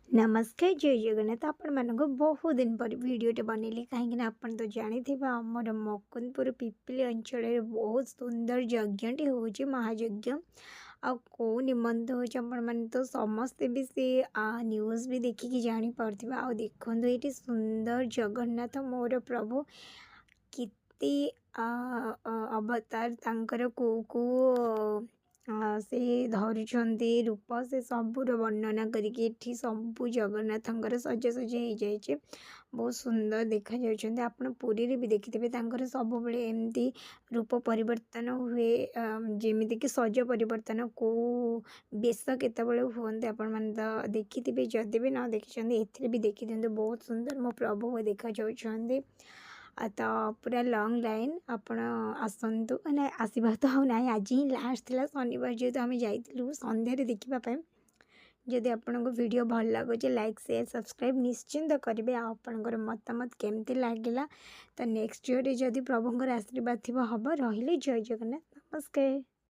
नमस्कार जय जगन्नाथ आपण मानक बहुत दिन पर वीडियोटे बनैली कहीं आपण तो जानी आमर मुकुंदपुर पिपिली अंचल बहुत सुंदर यज्ञटे होची महायज्ञ आ को निमंत होची आपण माने तो समस्ते भी से न्यूज़ भी देखिकी जानी पड़थिबा आ देखंतु एटी सुंदर जगन्नाथ मोर प्रभु किति अवतार तांकर को से धरुଛନ୍ତି रूप से सबूर वर्णना करके सबू जगन्नाथंकर सजासजी हो जाए बहुत सुंदर देखा जाउछन्ते आपण पुरी रे भी देखिथिबे तांकर सब बेले एमती रूप परिवर्तन हुए जेमिति कि सज परिवर्तन को बेश केतबेले हुअन्ते आपण माने तो देखिथिबे जदि भी न देखिछन्ते एथिरे भी देखि दियंतु बहुत सुंदर मो प्रभु देखा जाउछन्ते तो पूरा लॉन्ग लाइन आपण आसतु ना आसवा तो आउ ना आज ही लास्ट थी शनिवार जेहेतु आम जाइलु संध्यारे देखापी जदि आपण को वीडियो भल लगुच लाइक शेयर सब्सक्राइब निश्चिंत करेंगे आपंकर मतामत केमती लगिला तो नेक्स्ट वीडियो जदि प्रभुंर आशीर्वाद थी हम रही जय जगन्नाथ नमस्कार।